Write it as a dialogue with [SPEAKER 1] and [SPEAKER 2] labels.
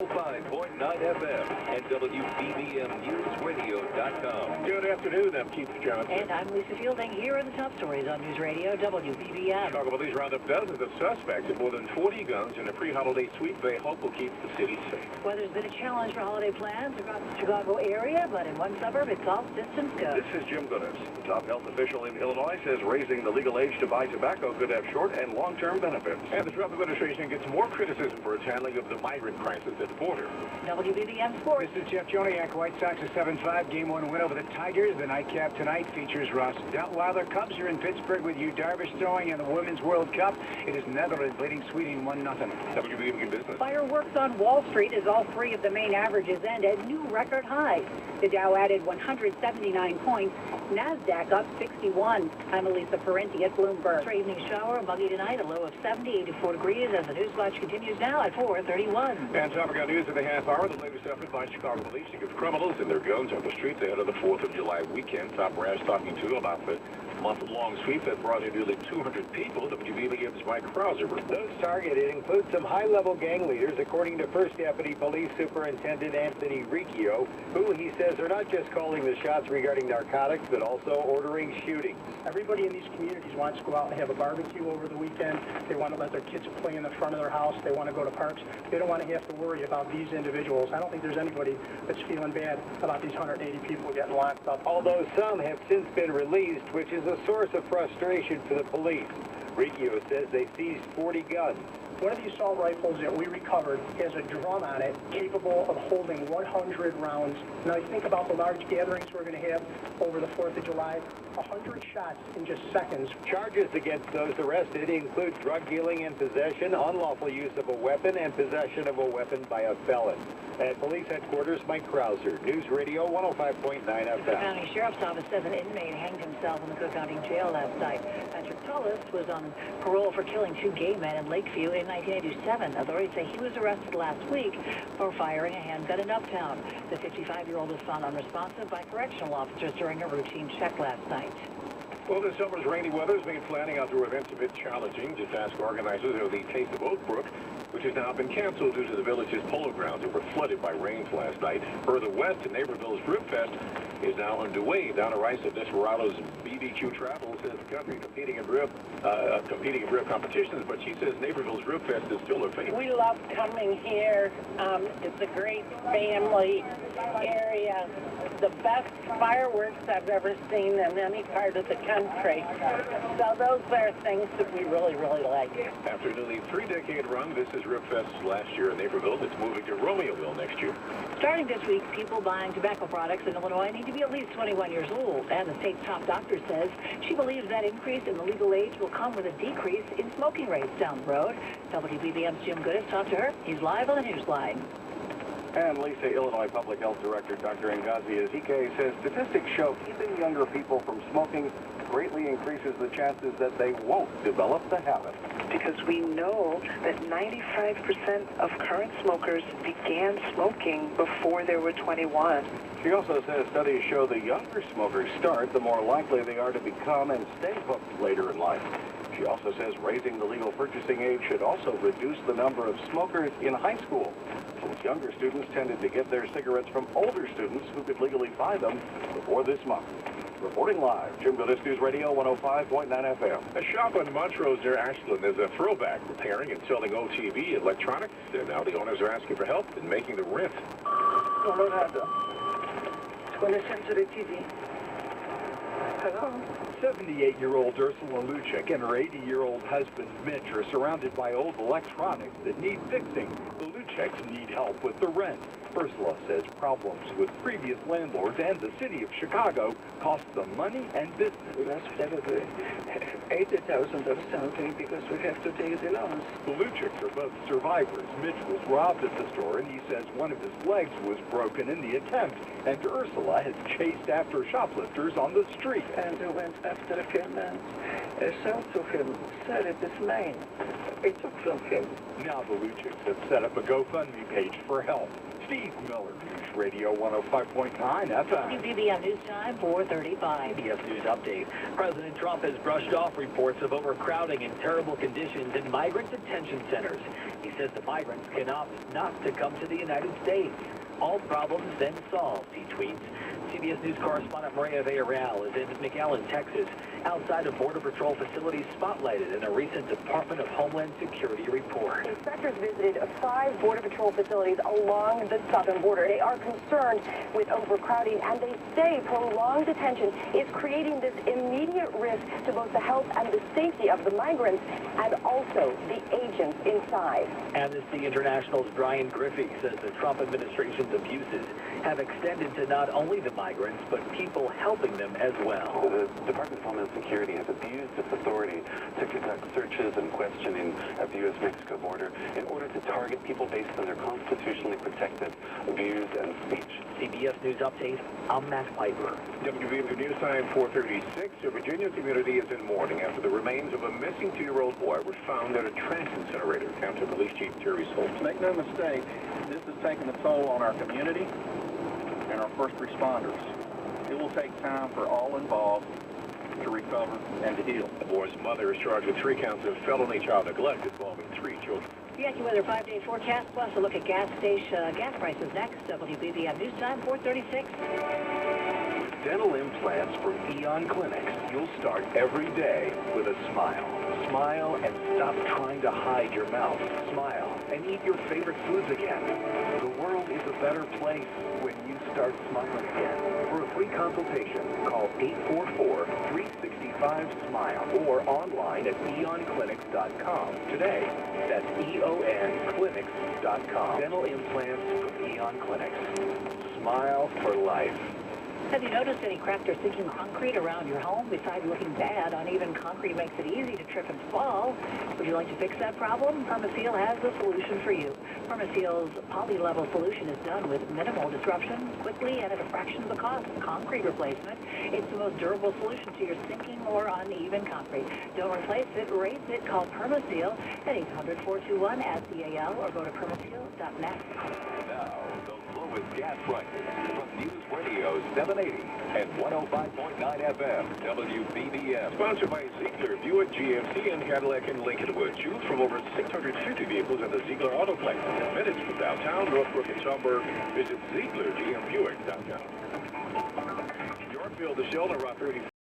[SPEAKER 1] 5.9 FM and WBBMNewsRadio.com.
[SPEAKER 2] Good afternoon, I'm Keith Johnson.
[SPEAKER 3] And I'm Lisa Fielding. Here are the top stories on News Radio WBBM.
[SPEAKER 2] Talk about these roundup dozens of suspects and more than 40 guns in a pre-holiday sweep they hope will keep the city safe.
[SPEAKER 3] Weather's been a challenge for holiday plans across the Chicago area, but in one suburb, it's all systems go.
[SPEAKER 1] This is Jim Goodes. The top health official in Illinois says raising the legal age to buy tobacco could have short and long-term benefits.
[SPEAKER 2] And the Trump administration gets more criticism for its handling of the migrant crisis at the border.
[SPEAKER 3] WBBM Sports.
[SPEAKER 4] This is Jeff Joniak. White Sox a 7-5 Game 1 win over the Tigers. The nightcap tonight features Ross Duttweiler. Cubs are in Pittsburgh with Yu Darvish throwing in the Women's World Cup. It is Netherlands leading Sweden 1-0.
[SPEAKER 2] WBBM Business.
[SPEAKER 3] Fireworks on Wall Street as all three of the main averages end at new record highs. The Dow added 179 points. NASDAQ up 61. I'm Elisa Parenti at Bloomberg. For evening shower, muggy tonight, a low of 70, 84 degrees as the News Watch continues now at 4:31.
[SPEAKER 2] And topic on news at the half hour. The latest effort by Chicago police to give criminals and their guns on the streets ahead of the 4th of July weekend. Top brass talking to about the month-long sweep that brought in nearly 200 people. WBBM's Mike Krauser.
[SPEAKER 5] Those targeted include some high-level gang leaders, according to First Deputy Police Superintendent Anthony Riccio, who he says are not just calling the shots regarding narcotics, but also ordering shootings.
[SPEAKER 4] Everybody in these communities wants to go out and have a barbecue over the weekend. They want to let their kids play in the front of their house. They want to go to parks. They don't want to have to worry about these individuals. I don't think there's anybody that's feeling bad about these 180 people getting locked up.
[SPEAKER 5] Although some have since been released, which is a source of frustration for the police. Riccio says they seized 40 guns.
[SPEAKER 4] One of the assault rifles that we recovered has a drum on it capable of holding 100 rounds. Now, you think about the large gatherings we're going to have over the 4th of July, 100 shots in just seconds.
[SPEAKER 5] Charges against those arrested include drug dealing and possession, unlawful use of a weapon, and possession of a weapon by a felon. At police headquarters, Mike Krauser, News Radio 105.9 FM.
[SPEAKER 3] The County Sheriff's Office says an inmate hanged himself in the Cook County Jail last night. Patrick Tullis was on parole for killing 2 gay men in Lakeview in 1987. Authorities say he was arrested last week for firing a handgun in Uptown. The 55-year-old was found unresponsive by correctional officers during a routine check last night.
[SPEAKER 2] Well, this summer's rainy weather has made planning outdoor events a bit challenging. Just ask organizers of the Taste of Oak Brook, which has now been canceled due to the village's polo grounds that were flooded by rains last night. Further west, Naperville's Rib Fest is now underway. Donna Rice of Desperado's BBQ Travel says the country competing in rib competitions, but she says Naperville's Rib Fest is still her favorite.
[SPEAKER 6] We love coming here. It's a great family area. The best fireworks I've ever seen in any part of the country. So those are things that we really, really like.
[SPEAKER 2] After nearly 3-decade run, this is Rib Fest last year in Naperville. It's moving to Romeoville next year.
[SPEAKER 3] Starting this week, people buying tobacco products in Illinois need to be at least 21 years old. And the state's top doctor says she believes that increase in the legal age will come with a decrease in smoking rates down the road. WBBM's Jim Goodes talked to her. He's live on the Newsline.
[SPEAKER 7] And Lisa, Illinois Public Health Director Dr. Ngozi Ezike says statistics show keeping younger people from smoking greatly increases the chances that they won't develop the habit.
[SPEAKER 8] Because we know that 95% of current smokers began smoking before they were 21.
[SPEAKER 7] She also says studies show the younger smokers start, the more likely they are to become and stay hooked later in life. She also says raising the legal purchasing age should also reduce the number of smokers in high school, since younger students tended to get their cigarettes from older students who could legally buy them before this month. Reporting live, Jim Goodes, News Radio 105.9 FM.
[SPEAKER 2] A shop on Montrose near Ashland is a throwback, repairing and selling OTV electronics. And now the owners are asking for help in making the rent.
[SPEAKER 8] Colorado. Con el centro TV. Hello?
[SPEAKER 9] 78-year-old Ursula Luchik and her 80-year-old husband Mitch are surrounded by old electronics that need fixing. The Luchiks need help with the rent. Ursula says problems with previous landlords and the city of Chicago cost them money and business.
[SPEAKER 8] We lost probably $80,000 or something because we have to take the loans.
[SPEAKER 9] The Luchiks are both survivors. Mitch was robbed at the store, and he says one of his legs was broken in the attempt. And Ursula has chased after shoplifters on the street.
[SPEAKER 8] And we went after him and sold to him, said it is mine. We took from him.
[SPEAKER 9] Now the Luchiks have set up a GoFundMe page for help. Steve Miller, News Radio 105.9 FM.
[SPEAKER 3] WBBM News Time, 4:35.
[SPEAKER 10] CBS News Update. President Trump has brushed off reports of overcrowding and terrible conditions in migrant detention centers. He says the migrants can opt not to come to the United States. All problems then solved, he tweets. CBS News correspondent Maria Villarreal is in McAllen, Texas, outside of Border Patrol facilities spotlighted in a recent Department of Homeland Security report.
[SPEAKER 11] Inspectors visited 5 Border Patrol facilities along the southern border. They are concerned with overcrowding, and they say prolonged detention is creating this immediate risk to both the health and the safety of the migrants and also the agents inside.
[SPEAKER 10] Amnesty International's Brian Griffey says the Trump administration's abuses have extended to not only the migrants, but people helping them as well.
[SPEAKER 7] The Department of Homeland Security has abused its authority to conduct searches and questioning at the U.S.-Mexico border in order to target people based on their constitutionally protected views and speech.
[SPEAKER 10] CBS News Update, I'm Matt Piper.
[SPEAKER 2] WVU News Time 4:36. A Virginia community is in mourning after the remains of a missing 2-year-old boy were found at a trash incinerator. County Police Chief Terry Holt.
[SPEAKER 12] Make no mistake, this has taken a toll on our community and our first responders. It will take time for all involved to recover and to heal.
[SPEAKER 2] The boy's mother is charged with 3 counts of felony child neglect involving 3 children.
[SPEAKER 3] The AccuWeather 5-day forecast, plus a look at gas prices next. WBBM News Time 4:36.
[SPEAKER 1] Dental implants from Eon Clinics. You'll start every day with a smile. Smile and stop trying to hide your mouth. Smile and eat your favorite foods again. The world is a better place when you start smiling again. For a free consultation, call 844-365-SMILE or online at eonclinics.com today. That's eonclinics.com. Dental implants from Eon Clinics. Smile for life.
[SPEAKER 3] Have you noticed any cracked or sinking concrete around your home? Besides looking bad, uneven concrete makes it easy to trip and fall. Would you like to fix that problem? Permaseal has the solution for you. Permaseal's poly-level solution is done with minimal disruption, quickly, and at a fraction of the cost of concrete replacement. It's the most durable solution to your sinking or uneven concrete. Don't replace it, raise it. Call Permaseal at 800-421-SEAL or go to permaseal.net.
[SPEAKER 1] Now, the lowest gas prices from News Radio 780 and 105.9 FM, WBBM.
[SPEAKER 2] Sponsored by Ziegler, Buick, GMC, and Cadillac in Lincolnwood. Choose from over 650 vehicles at the Ziegler Autoplex. 10 minutes from downtown, Northbrook, and Schaumburg. Visit Ziegler GM Buick downtown. Yorkville to Sheldon, Route 30.